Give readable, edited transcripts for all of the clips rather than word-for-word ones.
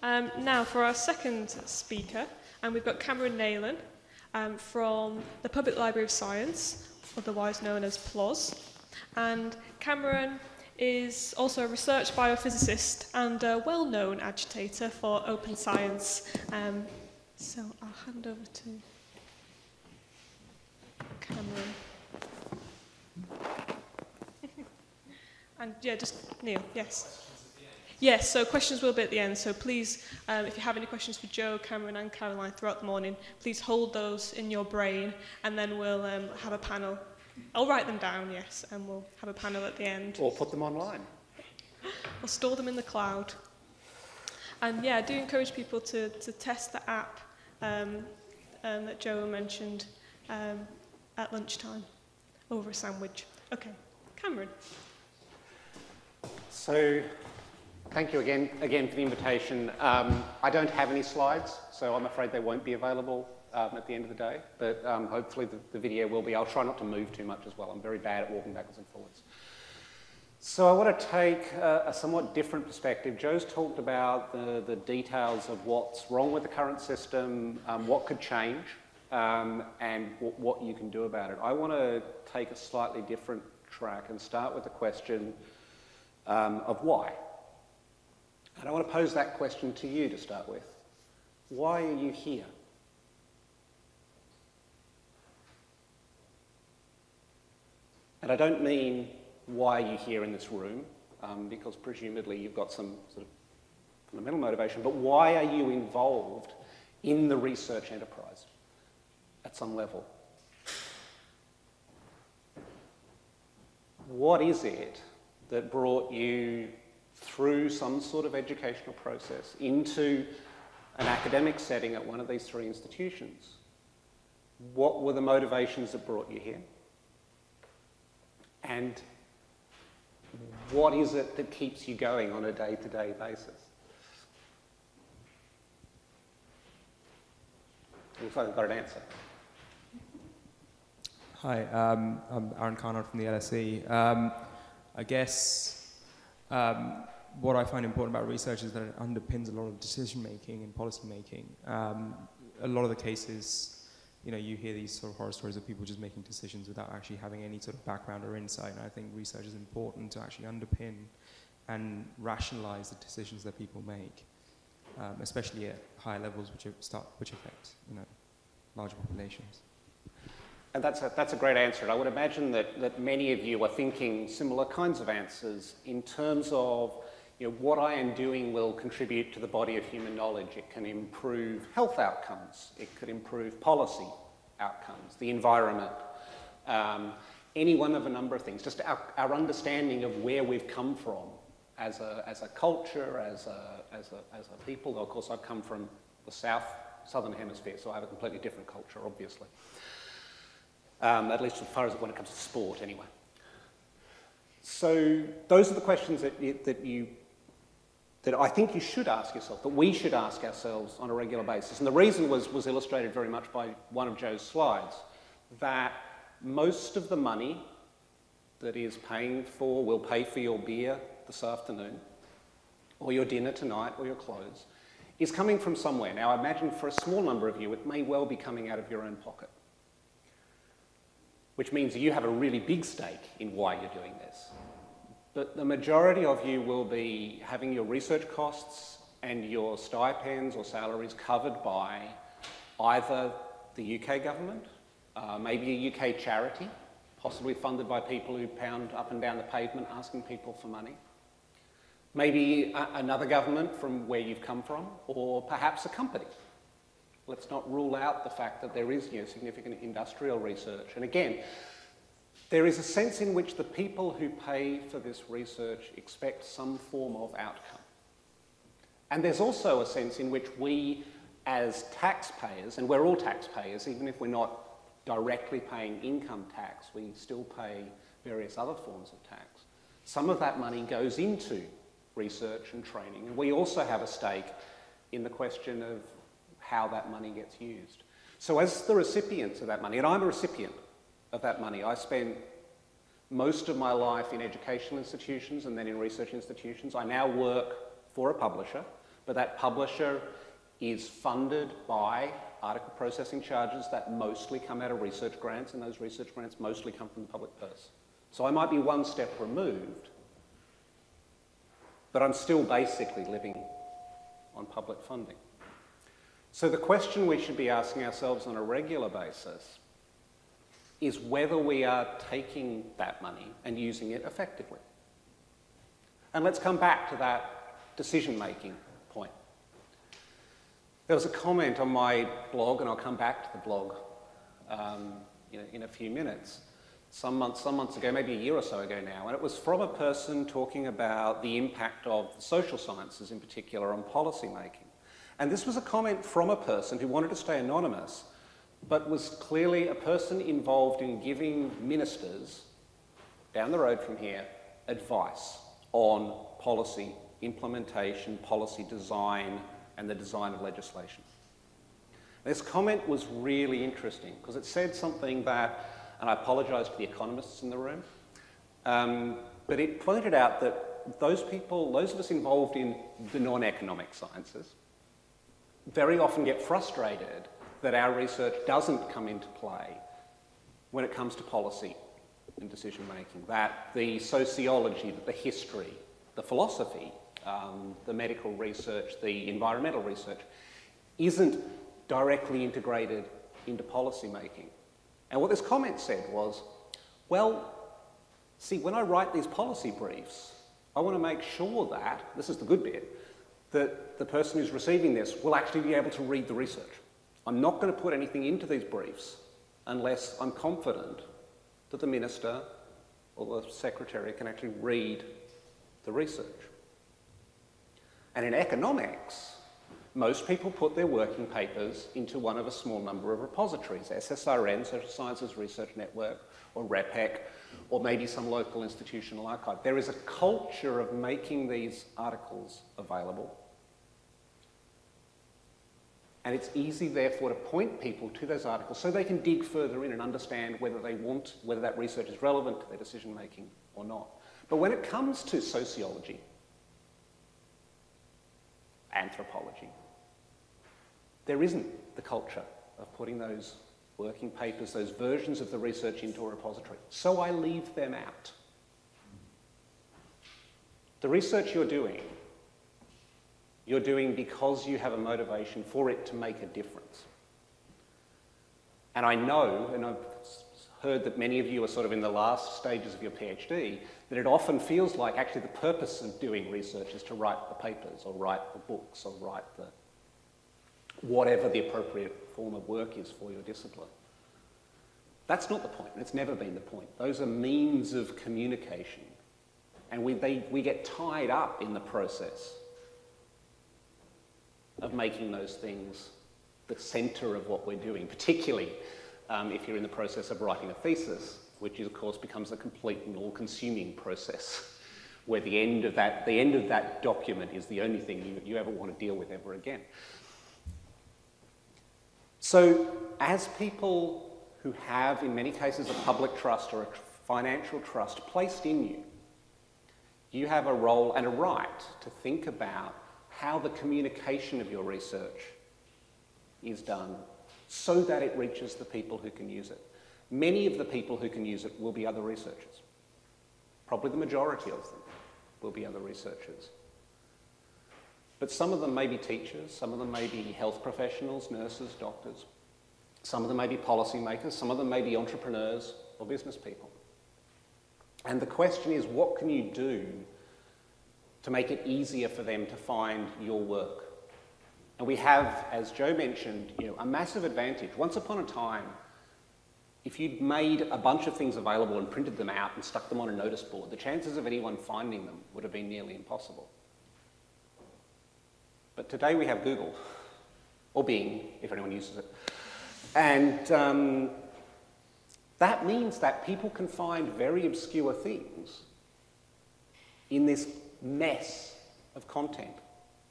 Now for our second speaker, we've got Cameron Neylon from the Public Library of Science, otherwise known as PLoS. And Cameron is also a research biophysicist and a well-known agitator for open science. So I'll hand over to Cameron. And yeah, just Neil, yes. Yes, so questions will be at the end, so please, if you have any questions for Joe, Cameron and Caroline throughout the morning, please hold those in your brain, and then we'll have a panel. I'll write them down, yes, and we'll have a panel at the end. Or put them online. We'll store them in the cloud. And yeah, I do encourage people to test the app that Joe mentioned at lunchtime, over a sandwich. Okay, Cameron. So, thank you again for the invitation. I don't have any slides, so I'm afraid they won't be available at the end of the day, but hopefully the video will be. I'll try not to move too much as well. I'm very bad at walking backwards and forwards. So I want to take a somewhat different perspective. Joe's talked about the details of what's wrong with the current system, what could change, and what you can do about it. I want to take a slightly different track and start with the question of why. And I want to pose that question to you to start with. Why are you here? And I don't mean why are you here in this room, because presumably you've got some sort of fundamental motivation, but why are you involved in the research enterprise at some level? What is it that brought you through some sort of educational process into an academic setting at one of these three institutions? What were the motivations that brought you here? And what is it that keeps you going on a day-to-day basis? Looks like I've got an answer. Hi, I'm Aaron Carnard from the LSE. I guess what I find important about research is that it underpins a lot of decision-making and policy-making. A lot of the cases, you know, you hear these sort of horror stories of people just making decisions without actually having any sort of background or insight, and I think research is important to actually underpin and rationalize the decisions that people make, especially at higher levels which affect, you know, larger populations. And that's a great answer. And I would imagine that many of you are thinking similar kinds of answers in terms of, you know, what I am doing will contribute to the body of human knowledge. It can improve health outcomes. It could improve policy outcomes, the environment, any one of a number of things. Just our understanding of where we've come from as a culture, as a people. Though of course I've come from the southern hemisphere, so I have a completely different culture, obviously. At least as far as when it comes to sport, anyway. So those are the questions that I think you should ask yourself, that we should ask ourselves on a regular basis. And the reason was illustrated very much by one of Joe's slides, that most of the money that is will pay for your beer this afternoon, or your dinner tonight, or your clothes, is coming from somewhere. Now, I imagine for a small number of you, it may well be coming out of your own pocket, which means that you have a really big stake in why you're doing this. But the majority of you will be having your research costs and your stipends or salaries covered by either the UK government, maybe a UK charity, possibly funded by people who pound up and down the pavement asking people for money, maybe another government from where you've come from, or perhaps a company. Let's not rule out the fact that there is, you know, significant industrial research. And again, there is a sense in which the people who pay for this research expect some form of outcome. And there's also a sense in which we, as taxpayers, and we're all taxpayers, even if we're not directly paying income tax, we still pay various other forms of tax. Some of that money goes into research and training, and we also have a stake in the question of how that money gets used. So as the recipients of that money, and I'm a recipient of that money, I spent most of my life in educational institutions and then in research institutions. I now work for a publisher, but that publisher is funded by article processing charges that mostly come out of research grants, and those research grants mostly come from the public purse. So I might be one step removed, but I'm still basically living on public funding. So the question we should be asking ourselves on a regular basis is whether we are taking that money and using it effectively. And let's come back to that decision-making point. There was a comment on my blog, and I'll come back to the blog in a few minutes, some months ago, maybe a year or so ago now, and it was from a person talking about the impact of the social sciences in particular on policy making. And this was a comment from a person who wanted to stay anonymous, but was clearly a person involved in giving ministers down the road from here advice on policy implementation, policy design, and the design of legislation. This comment was really interesting because it said something that, and I apologise to the economists in the room, but it pointed out that those of us involved in the non-economic sciences, very often get frustrated that our research doesn't come into play when it comes to policy and decision making, that the sociology, the history, the philosophy, the medical research, the environmental research isn't directly integrated into policy making. And what this comment said was, well, see, when I write these policy briefs, I want to make sure that, this is the good bit, that the person who's receiving this will actually be able to read the research. I'm not going to put anything into these briefs unless I'm confident that the minister or the secretary can actually read the research. And in economics, most people put their working papers into one of a small number of repositories, SSRN, Social Sciences Research Network, or REPEC, or maybe some local institutional archive. There is a culture of making these articles available. And it's easy, therefore, to point people to those articles so they can dig further in and understand whether that research is relevant to their decision-making or not. But when it comes to sociology, anthropology, there isn't the culture of putting those working papers, those versions of the research into a repository. So I leave them out. The research you're doing because you have a motivation for it to make a difference. And I know, and I've heard that many of you are sort of in the last stages of your PhD, that it often feels like actually the purpose of doing research is to write the papers or write the books or write the whatever the appropriate form of work is for your discipline. That's not the point, and it's never been the point. Those are means of communication, and we get tied up in the process of making those things the centre of what we're doing, particularly if you're in the process of writing a thesis, which of course becomes a complete and all-consuming process, where the end of that document is the only thing you ever want to deal with ever again. So as people who have, in many cases, a public trust or a financial trust placed in you, you have a role and a right to think about how the communication of your research is done so that it reaches the people who can use it. Many of the people who can use it will be other researchers. Probably the majority of them will be other researchers. But some of them may be teachers, some of them may be health professionals, nurses, doctors. Some of them may be policymakers, some of them may be entrepreneurs or business people. And the question is, what can you do to make it easier for them to find your work? And we have, as Joe mentioned, a massive advantage. Once upon a time, if you'd made a bunch of things available and printed them out and stuck them on a notice board, the chances of anyone finding them would have been nearly impossible. But today we have Google, or Bing, if anyone uses it. And that means that people can find very obscure things in this mess of content.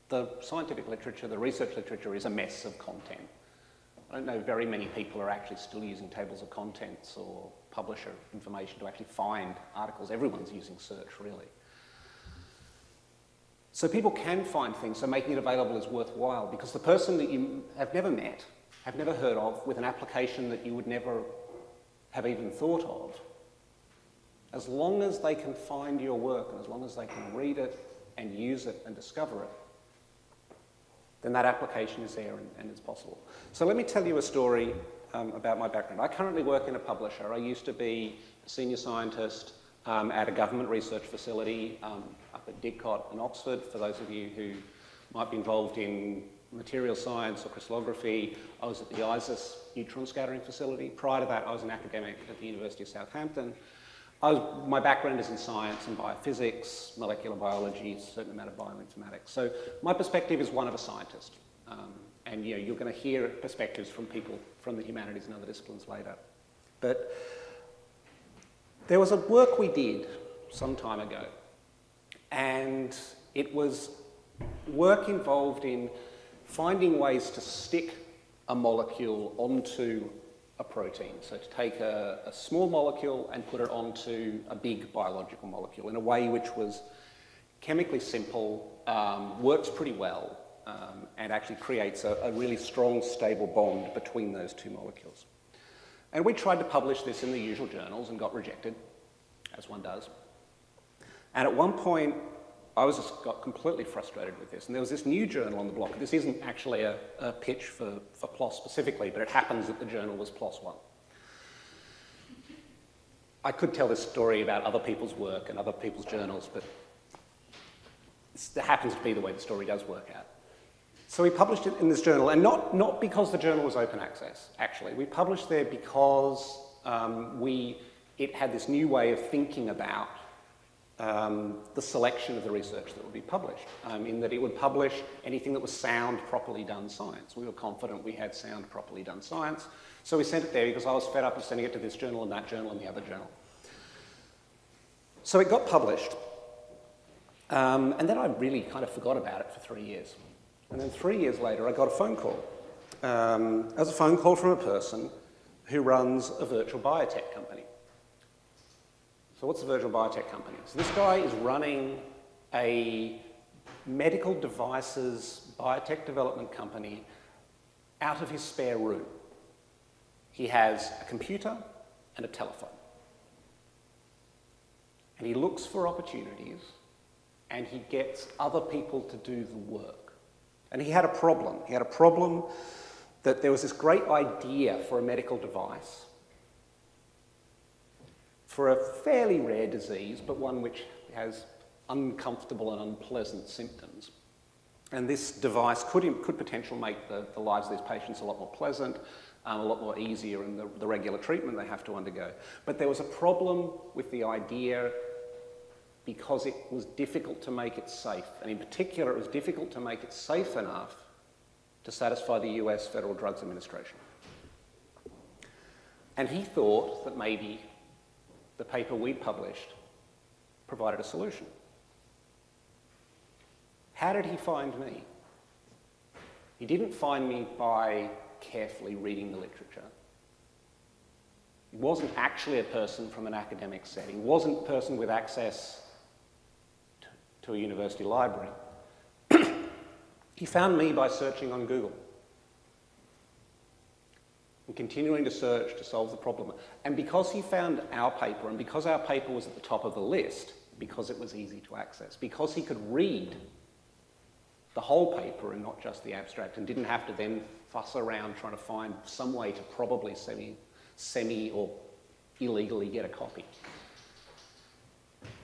The scientific literature, the research literature is a mess of content. I don't know very many people are actually still using tables of contents or publisher information to actually find articles. Everyone's using search, really. So people can find things, so making it available is worthwhile, because the person that you have never met, have never heard of, with an application that you would never have even thought of, as long as they can find your work and as long as they can read it and use it and discover it, then that application is there and it's possible. So let me tell you a story about my background. I currently work in a publisher. I used to be a senior scientist at a government research facility up at Didcot in Oxford. For those of you who might be involved in material science or crystallography, I was at the ISIS neutron scattering facility. Prior to that, I was an academic at the University of Southampton. My background is in science and biophysics, molecular biology, a certain amount of bioinformatics. So my perspective is one of a scientist. And you're going to hear perspectives from people from the humanities and other disciplines later. But there was a work we did some time ago, and it was work involved in finding ways to stick a molecule onto a protein. So to take a small molecule and put it onto a big biological molecule in a way which was chemically simple, works pretty well, and actually creates a really strong, stable bond between those two molecules. And we tried to publish this in the usual journals and got rejected, as one does. And at one point, I got completely frustrated with this. And there was this new journal on the block. This isn't actually a pitch for PLoS specifically, but it happens that the journal was PLoS One. I could tell this story about other people's work and other people's journals, but it happens to be the way the story does work out. So we published it in this journal, and not because the journal was open access, actually. We published there because it had this new way of thinking about the selection of the research that would be published, in that it would publish anything that was sound, properly done science. We were confident we had sound, properly done science. So we sent it there because I was fed up of sending it to this journal and that journal and the other journal. So it got published. And then I really kind of forgot about it for 3 years. And then 3 years later, I got a phone call. It was a phone call from a person who runs a virtual biotech company. So what's a virtual biotech company? So this guy is running a medical devices biotech development company out of his spare room. He has a computer and a telephone. And he looks for opportunities and he gets other people to do the work. And he had a problem. He had a problem that there was this great idea for a medical device for a fairly rare disease, but one which has uncomfortable and unpleasant symptoms. And this device could potentially make the lives of these patients a lot more pleasant, a lot more easier in the regular treatment they have to undergo. But there was a problem with the idea because it was difficult to make it safe. And in particular, it was difficult to make it safe enough to satisfy the US Federal Drugs Administration. And he thought that maybe the paper we'd published provided a solution. How did he find me? He didn't find me by carefully reading the literature. He wasn't actually a person from an academic setting. He wasn't a person with access to a university library. He found me by searching on Google and continuing to search to solve the problem. And because he found our paper, and because our paper was at the top of the list, because it was easy to access, because he could read the whole paper and not just the abstract, and didn't have to then fuss around trying to find some way to probably semi or illegally get a copy,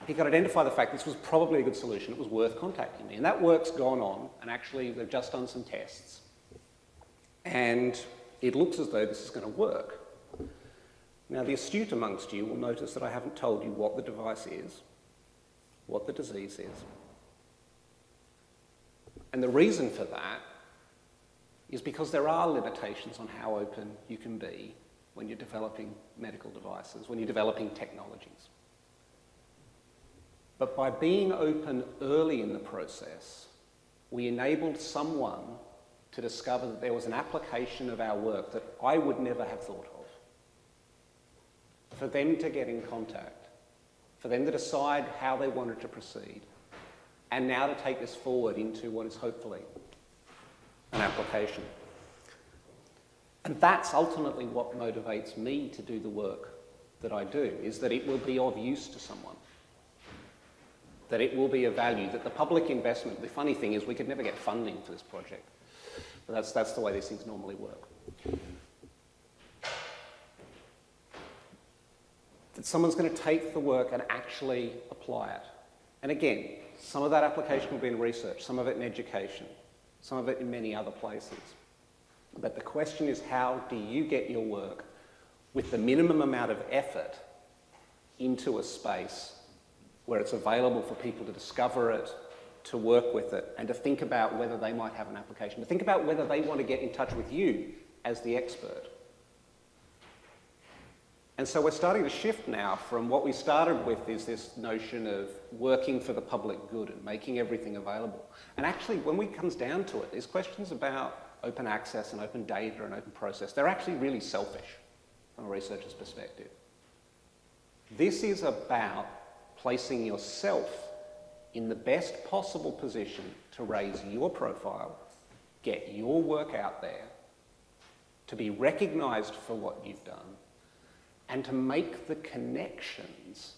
he could identify the fact this was probably a good solution. It was worth contacting me. And that work's gone on, and actually they've just done some tests. And it looks as though this is going to work. Now, the astute amongst you will notice that I haven't told you what the device is, what the disease is. And the reason for that is because there are limitations on how open you can be when you're developing medical devices, when you're developing technologies. But by being open early in the process, we enabled someone to discover that there was an application of our work that I would never have thought of. For them to get in contact, for them to decide how they wanted to proceed, and now to take this forward into what is hopefully an application. And that's ultimately what motivates me to do the work that I do, is that it will be of use to someone, that it will be of value, that the public investment, the funny thing is we could never get funding for this project, but that's the way these things normally work. That someone's going to take the work and actually apply it. And again, some of that application will be in research, some of it in education, some of it in many other places. But the question is, how do you get your work with the minimum amount of effort into a space where it's available for people to discover it, to work with it, and to think about whether they might have an application, to think about whether they want to get in touch with you as the expert. And so we're starting to shift now from what we started with, is this notion of working for the public good and making everything available. And actually, when it comes down to it, these questions about open access and open data and open process, they're actually really selfish from a researcher's perspective. This is about placing yourself in the best possible position to raise your profile, get your work out there, to be recognised for what you've done, and to make the connections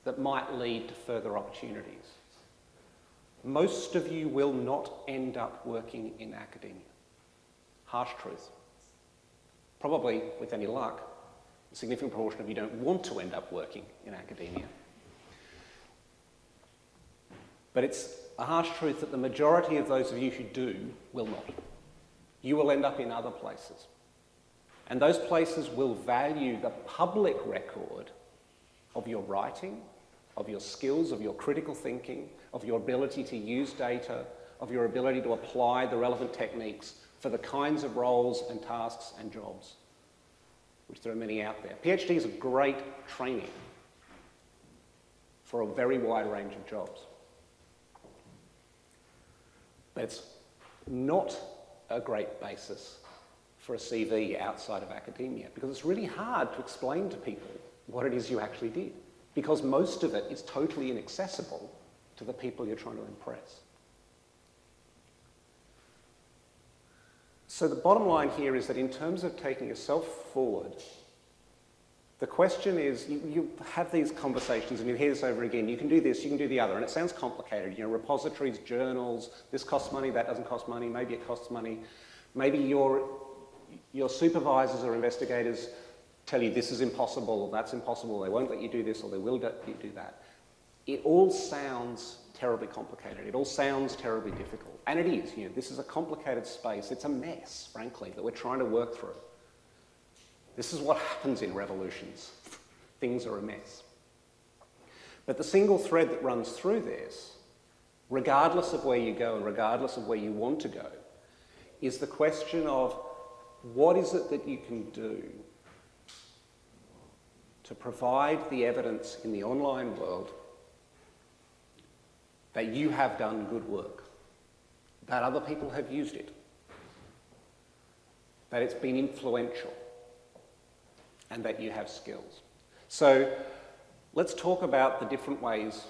that might lead to further opportunities. Most of you will not end up working in academia. Harsh truth. Probably, with any luck, a significant proportion of you don't want to end up working in academia. But it's a harsh truth that the majority of those of you who do will not. You will end up in other places. And those places will value the public record of your writing, of your skills, of your critical thinking, of your ability to use data, of your ability to apply the relevant techniques for the kinds of roles and tasks and jobs, which there are many out there. PhD is a great training for a very wide range of jobs. But it's not a great basis for a CV outside of academia, because it's really hard to explain to people what it is you actually did, because most of it is totally inaccessible to the people you're trying to impress. So the bottom line here is that in terms of taking yourself forward, the question is, you have these conversations and you hear this over again, you can do this, you can do the other, and it sounds complicated. You know, repositories, journals, this costs money, that doesn't cost money, maybe it costs money. Maybe your supervisors or investigators tell you this is impossible or that's impossible, they won't let you do this or they will let you do that. It all sounds terribly complicated. It all sounds terribly difficult. And it is. You know, this is a complicated space. It's a mess, frankly, that we're trying to work through. This is what happens in revolutions. Things are a mess. But the single thread that runs through this, regardless of where you go and regardless of where you want to go, is the question of what is it that you can do to provide the evidence in the online world that you have done good work, that other people have used it, that it's been influential, and that you have skills. So let's talk about the different ways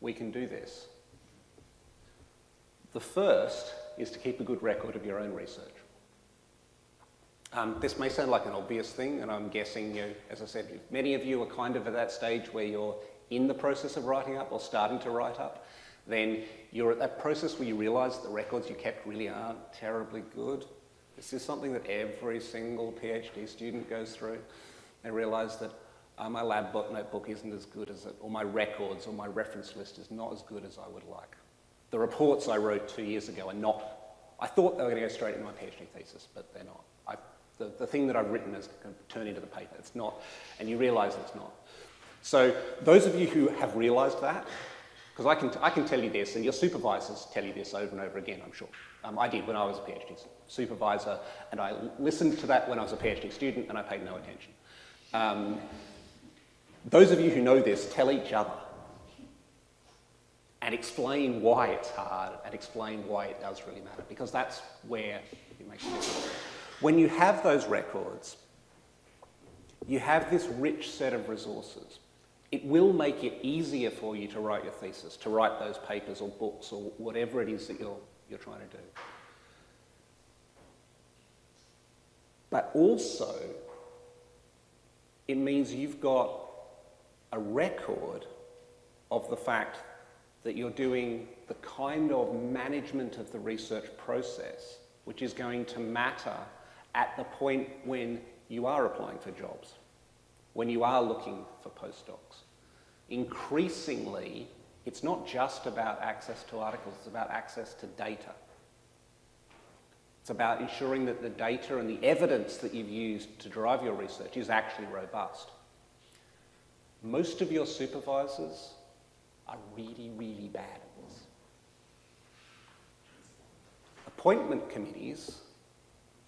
we can do this. The first is to keep a good record of your own research. This may sound like an obvious thing, and I'm guessing, as I said, many of you are kind of at that stage where you're in the process of writing up or starting to write up. Then you're at that process where you realise the records you kept really aren't terribly good. This is something that every single PhD student goes through. They realise that my lab notebook isn't as good as it, or my records or my reference list is not as good as I would like. The reports I wrote 2 years ago are not, I thought they were going to go straight into my PhD thesis, but they're not. The thing that I've written is going to turn into the paper. It's not, and you realise it's not. So those of you who have realised that, because I can tell you this, and your supervisors tell you this over and over again, I'm sure. I did when I was a PhD supervisor, and I listened to that when I was a PhD student, and I paid no attention. Those of you who know this, tell each other, and explain why it's hard, and explain why it does really matter, because that's where it makes a difference. When you have those records, you have this rich set of resources. it will make it easier for you to write your thesis, to write those papers or books or whatever it is that you're trying to do. But also, it means you've got a record of the fact that you're doing the kind of management of the research process which is going to matter at the point when you are applying for jobs, when you are looking for postdocs. Increasingly, it's not just about access to articles, it's about access to data. It's about ensuring that the data and the evidence that you've used to drive your research is actually robust. Most of your supervisors are really, really bad at this. Appointment committees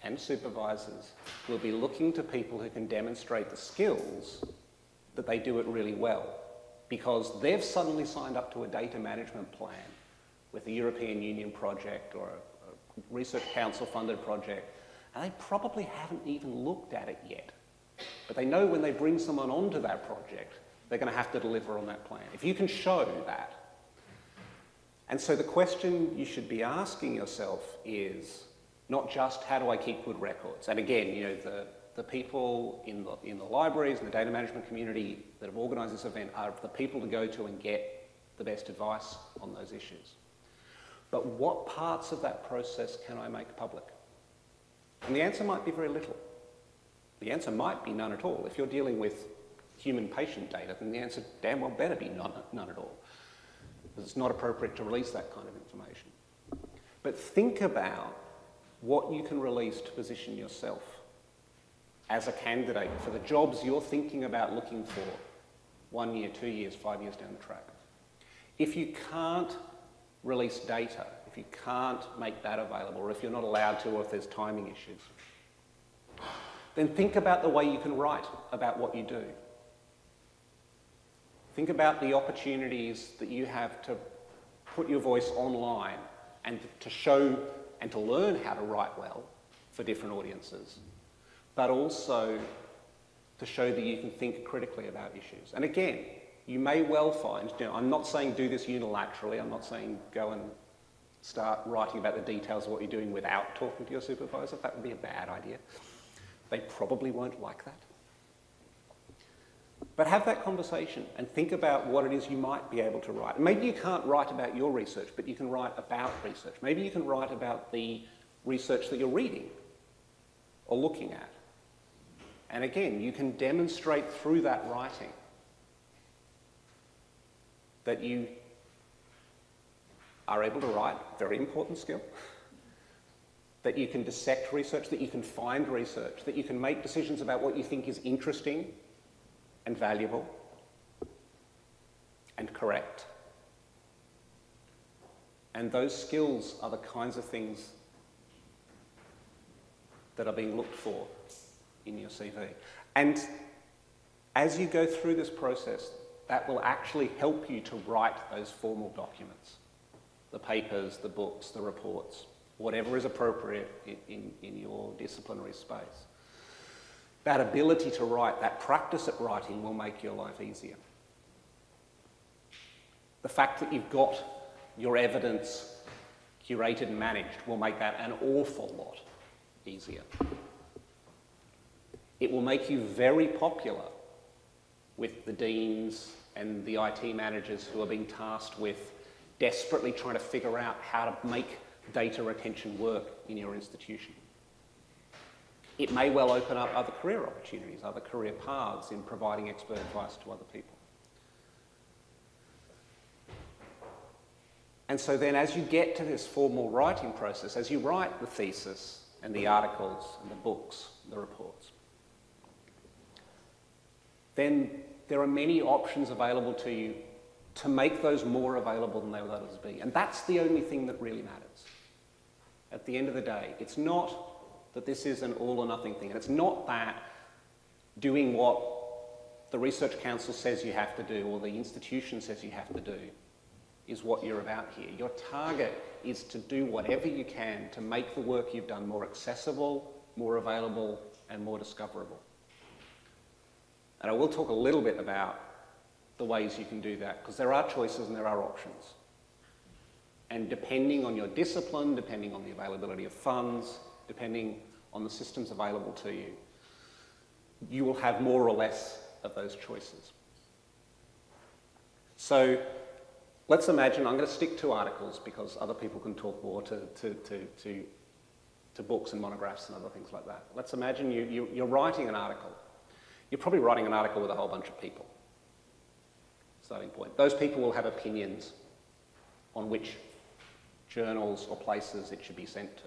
and supervisors will be looking to people who can demonstrate the skills that they do it really well, because they've suddenly signed up to a data management plan with a European Union project or a Research Council funded project, and they probably haven't even looked at it yet. But they know when they bring someone onto that project, they're going to have to deliver on that plan. If you can show that. And so the question you should be asking yourself is not just how do I keep good records? And again, you know, the people in the libraries and the data management community that have organised this event are the people to go to and get the best advice on those issues. But what parts of that process can I make public? And the answer might be very little. The answer might be none at all. If you're dealing with human patient data, then the answer damn well better be none at all, because it's not appropriate to release that kind of information. But think about what you can release to position yourself as a candidate for the jobs you're thinking about looking for 1 year, 2 years, 5 years down the track. If you can't release data, if you can't make that available, or if you're not allowed to, or if there's timing issues, then think about the way you can write about what you do. Think about the opportunities that you have to put your voice online and to show and to learn how to write well for different audiences, but also to show that you can think critically about issues. And again, you may well find, you know, I'm not saying do this unilaterally, I'm not saying go and start writing about the details of what you're doing without talking to your supervisor. That would be a bad idea. They probably won't like that. But have that conversation and think about what it is you might be able to write. Maybe you can't write about your research, but you can write about research. Maybe you can write about the research that you're reading or looking at. And again, you can demonstrate through that writing that you are able to write, very important skill, that you can dissect research, that you can find research, that you can make decisions about what you think is interesting and valuable and correct. And those skills are the kinds of things that are being looked for in your CV. And as you go through this process, that will actually help you to write those formal documents, the papers, the books, the reports, whatever is appropriate in your disciplinary space. That ability to write, that practice at writing will make your life easier. The fact that you've got your evidence curated and managed will make that an awful lot easier. It will make you very popular with the deans and the IT managers who are being tasked with desperately trying to figure out how to make data retention work in your institution. It may well open up other career opportunities, other career paths in providing expert advice to other people. And so then as you get to this formal writing process, as you write the thesis and the articles and the books, the reports, then there are many options available to you to make those more available than they would otherwise be. And that's the only thing that really matters. At the end of the day, it's not that this is an all or nothing thing. And it's not that doing what the Research Council says you have to do or the institution says you have to do is what you're about here. Your target is to do whatever you can to make the work you've done more accessible, more available, and more discoverable. And I will talk a little bit about the ways you can do that, because there are choices and there are options. And depending on your discipline, depending on the availability of funds, depending on the systems available to you, you will have more or less of those choices. So let's imagine, I'm going to stick to articles because other people can talk more to books and monographs and other things like that. Let's imagine you're writing an article. You're probably writing an article with a whole bunch of people. Starting point. Those people will have opinions on which journals or places it should be sent to.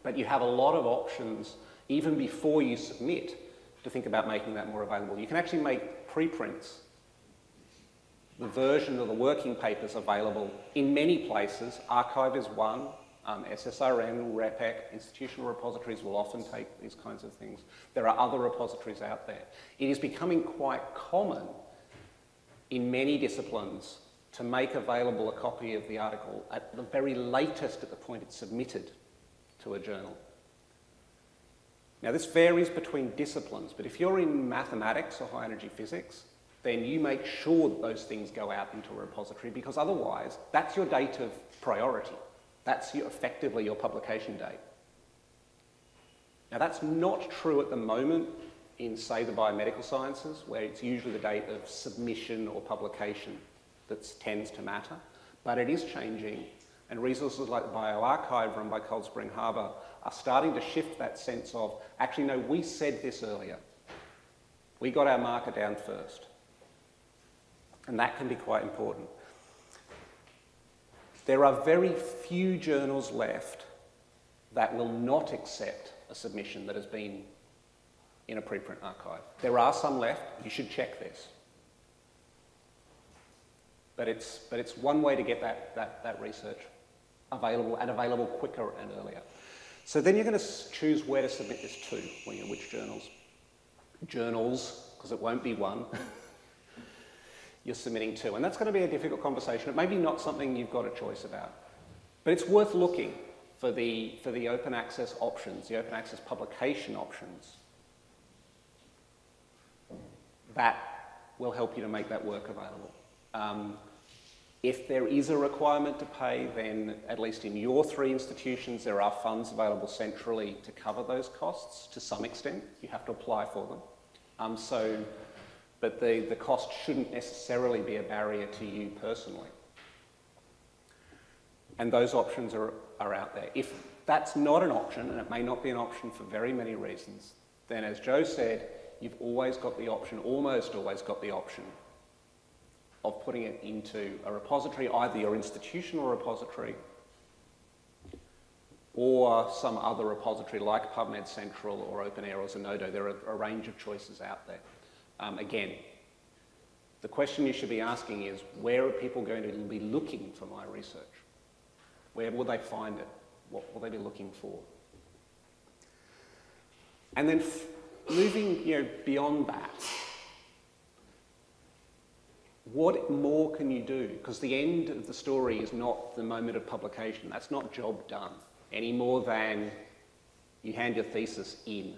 But you have a lot of options even before you submit to think about making that more available. You can actually make preprints, the version of the working papers available in many places. Archive is one, SSRN, REPEC, institutional repositories will often take these kinds of things. There are other repositories out there. It is becoming quite common in many disciplines to make available a copy of the article at the very latest at the point it's submitted to a journal. Now this varies between disciplines, but if you're in mathematics or high energy physics, then you make sure that those things go out into a repository, because otherwise that's your date of priority. That's effectively your publication date. Now that's not true at the moment in, say, the biomedical sciences, where it's usually the date of submission or publication that tends to matter, but it is changing, and resources like the bioarchive run by Cold Spring Harbor are starting to shift that sense of, actually no, we said this earlier. We got our marker down first. And that can be quite important. There are very few journals left that will not accept a submission that has been in a preprint archive. There are some left. You should check this. But it's one way to get that research available, and available quicker and earlier. So then you're going to choose where to submit this to, which journals. Journals, because it won't be one, you're submitting to. And that's going to be a difficult conversation. It may be not something you've got a choice about. But it's worth looking for the open access options, the open access publication options. That will help you to make that work available. If there is a requirement to pay, then at least in your 3 institutions, there are funds available centrally to cover those costs to some extent. You have to apply for them. But the cost shouldn't necessarily be a barrier to you personally. And those options are out there. If that's not an option, and it may not be an option for very many reasons, then as Joe said, you've always got the option, almost always got the option, of putting it into a repository, either your institutional repository or some other repository like PubMed Central or OpenAir or Zenodo. There are a range of choices out there. Again, the question you should be asking is, where are people going to be looking for my research? Where will they find it? What will they be looking for? And then moving beyond that, what more can you do? Because the end of the story is not the moment of publication. That's not job done, any more than you hand your thesis in,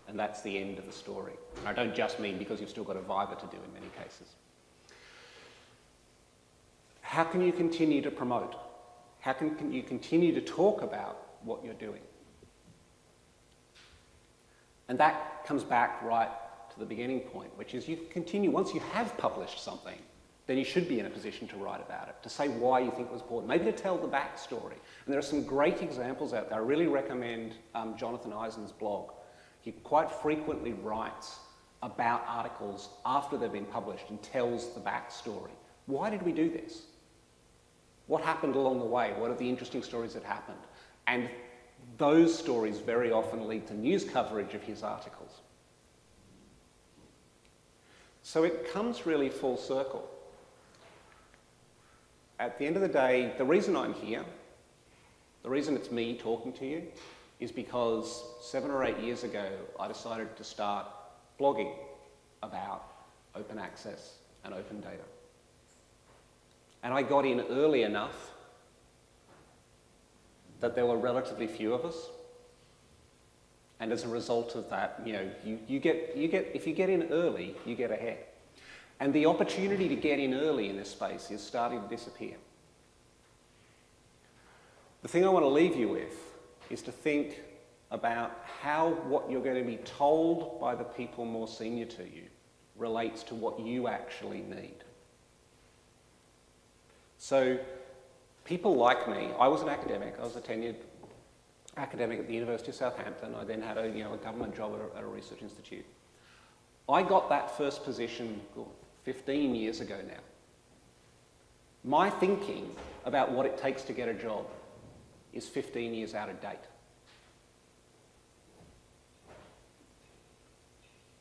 and that's the end of the story. And I don't just mean because you've still got a viva to do in many cases. How can you continue to promote? How can you continue to talk about what you're doing? And that comes back right to the beginning point, which is you continue, once you have published something, then you should be in a position to write about it, to say why you think it was important, maybe to tell the backstory. And there are some great examples out there. I really recommend Jonathan Eisen's blog. He quite frequently writes about articles after they've been published and tells the backstory. Why did we do this? What happened along the way? What are the interesting stories that happened? And those stories very often lead to news coverage of his articles. So it comes really full circle. At the end of the day, the reason I'm here, the reason it's me talking to you, is because 7 or 8 years ago, I decided to start blogging about open access and open data. And I got in early enough that there were relatively few of us. And as a result of that, if you get in early, you get ahead. And the opportunity to get in early in this space is starting to disappear. The thing I want to leave you with is to think about how what you're going to be told by the people more senior to you relates to what you actually need. So people like me, I was an academic, I was a tenured academic at the University of Southampton. I then had a government job at a research institute. I got that first position 15 years ago now. My thinking about what it takes to get a job is 15 years out of date.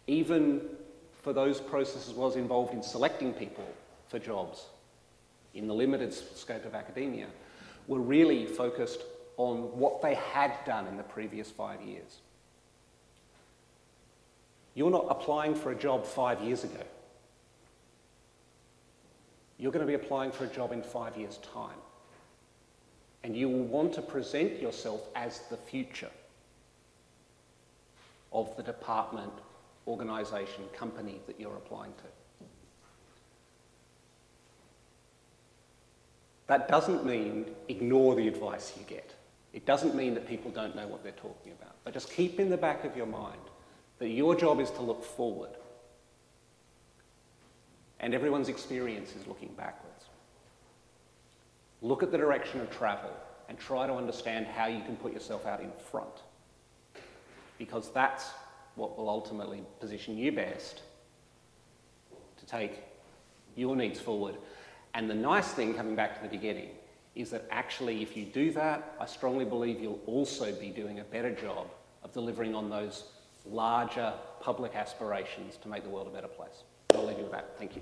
Even for those processes I was involved in selecting people for jobs in the limited scope of academia, were really focused on what they had done in the previous 5 years. You're not applying for a job 5 years ago. You're going to be applying for a job in 5 years' time. And you will want to present yourself as the future of the department, organisation, company that you're applying to. That doesn't mean ignore the advice you get. It doesn't mean that people don't know what they're talking about. But just keep in the back of your mind that your job is to look forward. And everyone's experience is looking backwards. Look at the direction of travel and try to understand how you can put yourself out in front. Because that's what will ultimately position you best to take your needs forward. And the nice thing, coming back to the beginning, is that actually if you do that, I strongly believe you'll also be doing a better job of delivering on those larger public aspirations to make the world a better place. I'll leave you with that. Thank you.